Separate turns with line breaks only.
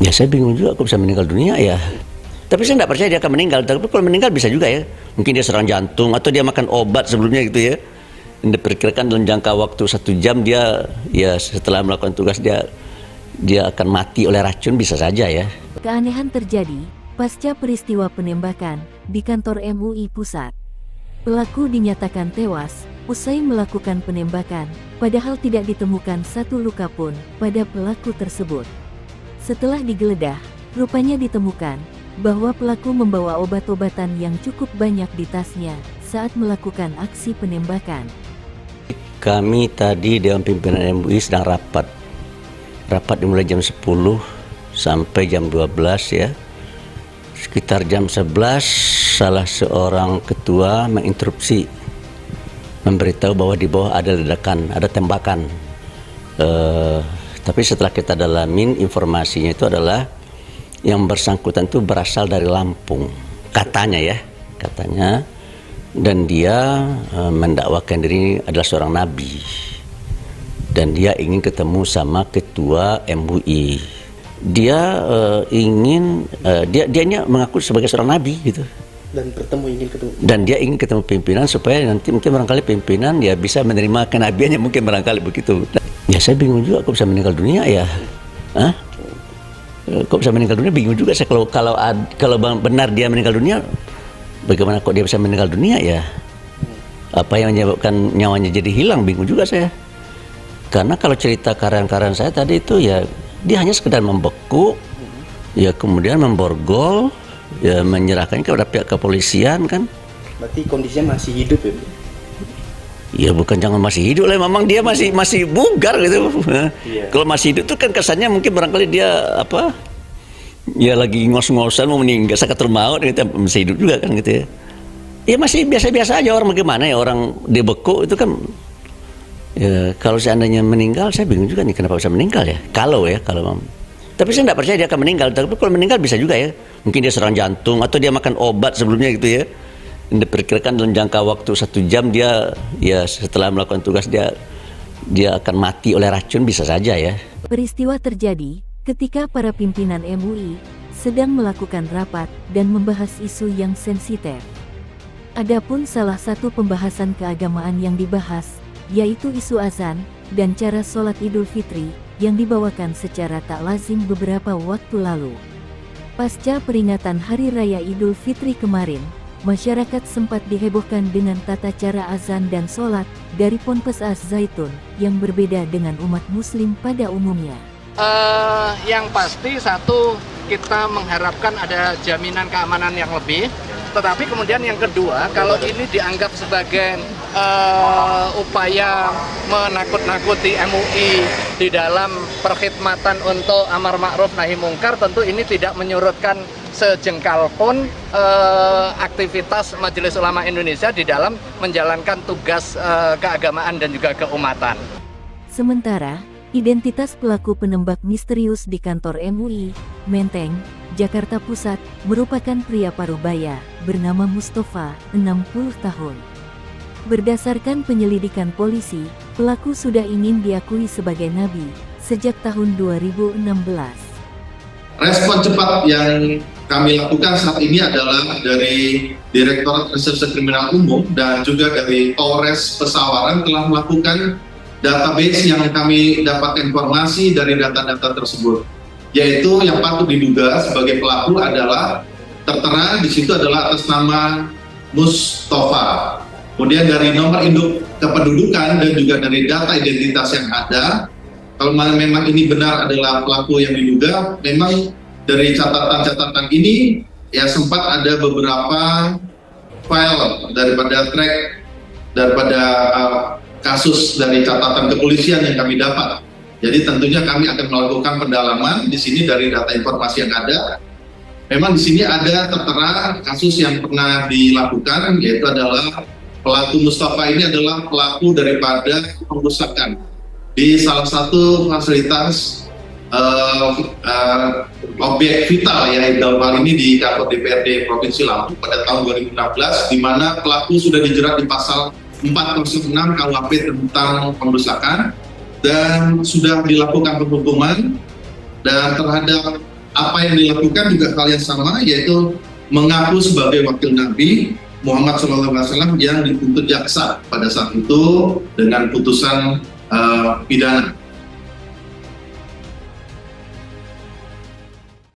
Ya saya bingung juga kok bisa meninggal dunia ya. Tapi saya nggak percaya dia akan meninggal. Tapi kalau meninggal bisa juga ya. Mungkin dia serangan jantung atau dia makan obat sebelumnya gitu ya. Diperkirakan dalam jangka waktu 1 jam dia ya setelah melakukan tugas dia akan mati oleh racun, bisa saja ya.
Keanehan terjadi pasca peristiwa penembakan di kantor MUI Pusat. Pelaku dinyatakan tewas usai melakukan penembakan, padahal tidak ditemukan satu luka pun pada pelaku tersebut. Setelah digeledah, rupanya ditemukan bahwa pelaku membawa obat-obatan yang cukup banyak di tasnya saat melakukan aksi penembakan.
Kami tadi Dewan Pimpinan MUI sedang rapat dimulai jam 10 sampai jam 12 ya. Sekitar jam 11 salah seorang ketua menginterupsi, memberitahu bahwa di bawah ada ledakan, ada tembakan. Tapi setelah kita dalamin, informasinya itu adalah yang bersangkutan itu berasal dari Lampung, katanya ya, dan dia mendakwakan diri adalah seorang nabi, dan dia ingin ketemu sama ketua MUI. Dia dia mengaku sebagai seorang nabi gitu. Dan dia ingin ketemu pimpinan supaya nanti mungkin barangkali pimpinan ya bisa menerima kenabiannya, mungkin barangkali begitu. Ya saya bingung juga kok bisa meninggal dunia ya. Hah? Kok bisa meninggal dunia, bingung juga saya. Kalau benar dia meninggal dunia, bagaimana kok dia bisa meninggal dunia ya? Apa yang menyebabkan nyawanya jadi hilang, bingung juga saya. Karena kalau cerita karyawan saya tadi itu ya dia hanya sekedar membeku, ya kemudian memborgol, ya menyerahkannya kepada pihak kepolisian kan.
Berarti kondisinya masih hidup ya?
Ya bukan, jangan masih hidup lah, memang dia masih bugar gitu.
Iya.
Kalau masih hidup tuh kan kesannya mungkin barangkali dia apa? Ya lagi ngos-ngosan mau meninggal, sakatul maut gitu, masih hidup juga kan gitu ya. Ya masih biasa-biasa aja, orang bagaimana ya, orang dibeku itu kan. Ya kalau seandainya meninggal, saya bingung juga nih kenapa bisa meninggal ya. Kalau tapi saya nggak percaya dia akan meninggal. Tapi kalau meninggal bisa juga ya. Mungkin dia serangan jantung atau dia makan obat sebelumnya gitu ya. Diperkirakan dalam jangka waktu 1 jam dia ya setelah melakukan tugas dia akan mati oleh racun, bisa saja ya.
Peristiwa terjadi ketika para pimpinan MUI sedang melakukan rapat dan membahas isu yang sensitif. Adapun salah satu pembahasan keagamaan yang dibahas yaitu isu azan dan cara sholat Idul Fitri yang dibawakan secara tak lazim beberapa waktu lalu. Pasca peringatan Hari Raya Idul Fitri kemarin, masyarakat sempat dihebohkan dengan tata cara azan dan sholat dari Ponpes Az-Zaitun yang berbeda dengan umat muslim pada umumnya.
Yang pasti satu, kita mengharapkan ada jaminan keamanan yang lebih. Tetapi kemudian yang kedua, kalau ini dianggap sebagai upaya menakut-nakuti MUI di dalam perkhidmatan untuk amar ma'ruf nahi mungkar, tentu ini tidak menyurutkan sejengkal pun aktivitas Majelis Ulama Indonesia di dalam menjalankan tugas keagamaan dan juga keumatan.
Sementara, identitas pelaku penembak misterius di kantor MUI, Menteng, Jakarta Pusat, merupakan pria Parubaya, bernama Mustafa, 60 tahun. Berdasarkan penyelidikan polisi, pelaku sudah ingin diakui sebagai nabi sejak tahun 2016.
Respon cepat yang kami lakukan saat ini adalah dari Direktorat Reserse Kriminal Umum dan juga dari Polres Pesawaran telah melakukan database yang kami dapat informasi dari data-data tersebut, yaitu yang patut diduga sebagai pelaku adalah tertera di situ adalah atas nama Mustafa. Kemudian dari nomor induk kependudukan dan juga dari data identitas yang ada, kalau memang ini benar adalah pelaku yang diduga, memang dari catatan-catatan ini ya sempat ada beberapa file daripada kasus dari catatan kepolisian yang kami dapat. Jadi tentunya kami akan melakukan pendalaman di sini dari data informasi yang ada. Memang di sini ada tertera kasus yang pernah dilakukan, yaitu adalah pelaku Mustafa ini adalah pelaku daripada pengrusakan di salah satu fasilitas objek vital ya, dalam hal ini di kantor DPRD Provinsi Lampung pada tahun 2016, di mana pelaku sudah dijerat di pasal 406 KUHP tentang pengrusakan dan sudah dilakukan penghukuman, dan terhadap apa yang dilakukan juga hal yang sama, yaitu mengaku sebagai wakil Nabi Muhammad SAW yang dituntut jaksa pada saat itu dengan putusan pidana.